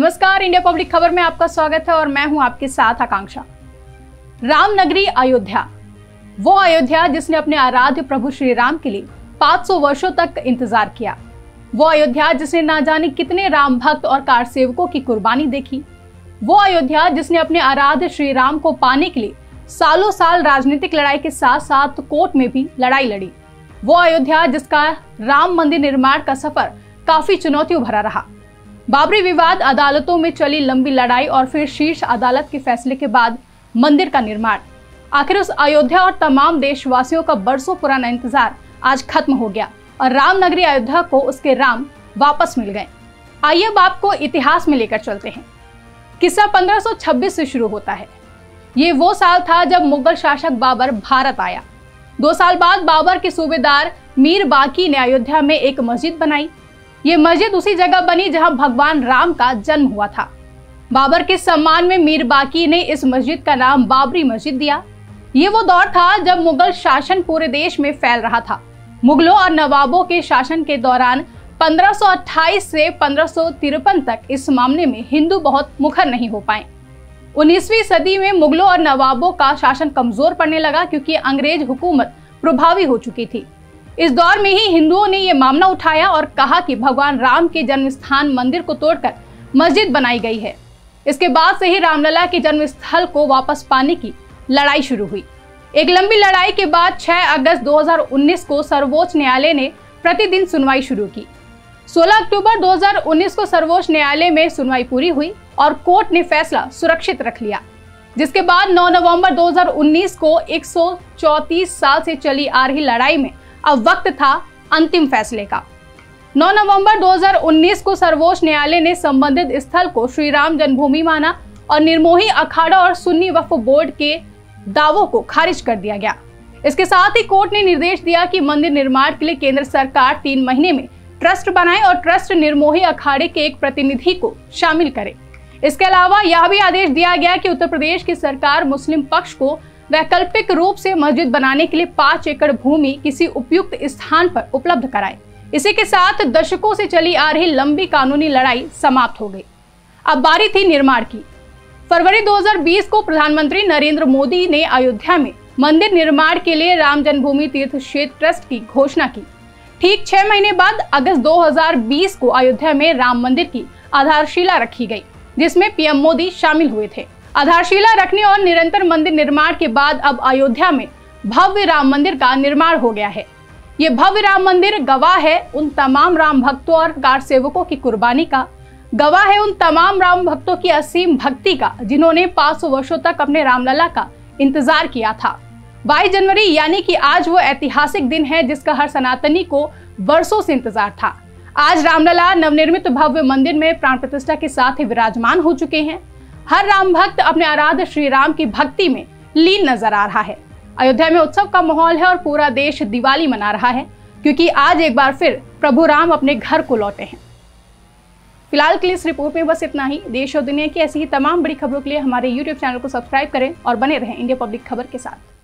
नमस्कार, India public खबर में आपका स्वागत है और मैं हूं आपके साथ आकांक्षा। राम नगरी अयोध्या, वो अयोध्या जिसने अपने आराध्य प्रभु श्री राम के लिए 500 वर्षों तक इंतजार किया। वो अयोध्या जिसने ना जाने कितने राम भक्त और कार सेवकों की कुर्बानी देखी। वो अयोध्या जिसने अपने आराध्य श्री राम को पाने के लिए सालों साल राजनीतिक लड़ाई के साथ साथ कोर्ट में भी लड़ाई लड़ी। वो अयोध्या जिसका राम मंदिर निर्माण का सफर काफी चुनौतियों भरा रहा। बाबरी विवाद, अदालतों में चली लंबी लड़ाई और फिर शीर्ष अदालत के फैसले के बाद मंदिर का निर्माण। आखिर उस अयोध्या और तमाम देशवासियों का बरसों पुराना इंतजार आज खत्म हो गया और राम नगरी अयोध्या को उसके राम वापस मिल गए। आइए अब आपको इतिहास में लेकर चलते हैं। किस्सा 1526 से शुरू होता है। ये वो साल था जब मुगल शासक बाबर भारत आया। 2 साल बाद बाबर के सूबेदार मीर बाकी ने अयोध्या में एक मस्जिद बनाई। ये मस्जिद उसी जगह बनी जहां भगवान राम का जन्म हुआ था। बाबर के सम्मान में मीर बाकी ने इस मस्जिद का नाम बाबरी मस्जिद दिया। ये वो दौर था जब मुगल शासन पूरे देश में फैल रहा था। मुगलों और नवाबों के शासन के दौरान 1528 से 1553 तक इस मामले में हिंदू बहुत मुखर नहीं हो पाए। 19वीं सदी में मुगलों और नवाबों का शासन कमजोर पड़ने लगा क्योंकि अंग्रेज हुकूमत प्रभावी हो चुकी थी। इस दौर में ही हिंदुओं ने यह मामला उठाया और कहा कि भगवान राम के जन्म स्थान मंदिर को तोड़कर मस्जिद बनाई गई है। इसके बाद से ही रामलला के जन्म स्थल को वापस पाने की लड़ाई शुरू हुई। एक लंबी लड़ाई के बाद 6 अगस्त 2019 को सर्वोच्च न्यायालय ने प्रतिदिन सुनवाई शुरू की। 16 अक्टूबर 2019 को सर्वोच्च न्यायालय में सुनवाई पूरी हुई और कोर्ट ने फैसला सुरक्षित रख लिया, जिसके बाद 9 नवंबर 2019 को 134 साल से चली आ रही लड़ाई में अब वक्त था अंतिम फैसले का। 9 नवंबर 2019 को सर्वोच्च न्यायालय ने संबंधित स्थल को श्री राम जन्मभूमि माना और निर्मोही अखाड़ा और सुन्नी वक्फ बोर्ड के दावों को खारिज कर दिया गया। इसके साथ ही कोर्ट ने निर्देश दिया कि मंदिर निर्माण के लिए केंद्र सरकार 3 महीने में ट्रस्ट बनाए और ट्रस्ट निर्मोही अखाड़े के एक प्रतिनिधि को शामिल करे। इसके अलावा यह भी आदेश दिया गया कि उत्तर प्रदेश की सरकार मुस्लिम पक्ष को वैकल्पिक रूप से मस्जिद बनाने के लिए 5 एकड़ भूमि किसी उपयुक्त स्थान पर उपलब्ध कराए। इसी के साथ दशकों से चली आ रही लंबी कानूनी लड़ाई समाप्त हो गई। अब बारी थी निर्माण की। फरवरी 2020 को प्रधानमंत्री नरेंद्र मोदी ने अयोध्या में मंदिर निर्माण के लिए राम जन्मभूमि तीर्थ क्षेत्र ट्रस्ट की घोषणा की। ठीक 6 महीने बाद अगस्त 2020 को अयोध्या में राम मंदिर की आधारशिला रखी गई, जिसमें पीएम मोदी शामिल हुए थे। आधारशिला रखने और निरंतर मंदिर निर्माण के बाद अब अयोध्या में भव्य राम मंदिर का निर्माण हो गया है। ये भव्य राम मंदिर गवाह है उन तमाम राम भक्तों और कार सेवकों की कुर्बानी का, गवाह है उन तमाम राम भक्तों की असीम भक्ति का जिन्होंने 500 वर्षों तक अपने रामलला का इंतजार किया था। 22 जनवरी यानी कि आज वो ऐतिहासिक दिन है जिसका हर सनातनी को वर्षों से इंतजार था। आज रामलला नवनिर्मित भव्य मंदिर में प्राण प्रतिष्ठा के साथ ही विराजमान हो चुके हैं। हर राम भक्त अपने आराध्य श्री राम की भक्ति में लीन नजर आ रहा है। अयोध्या में उत्सव का माहौल है और पूरा देश दिवाली मना रहा है क्योंकि आज एक बार फिर प्रभु राम अपने घर को लौटे हैं। फिलहाल के लिए इस रिपोर्ट में बस इतना ही। देश और दुनिया की ऐसी ही तमाम बड़ी खबरों के लिए हमारे YouTube चैनल को सब्सक्राइब करें और बने रहें इंडिया पब्लिक खबर के साथ।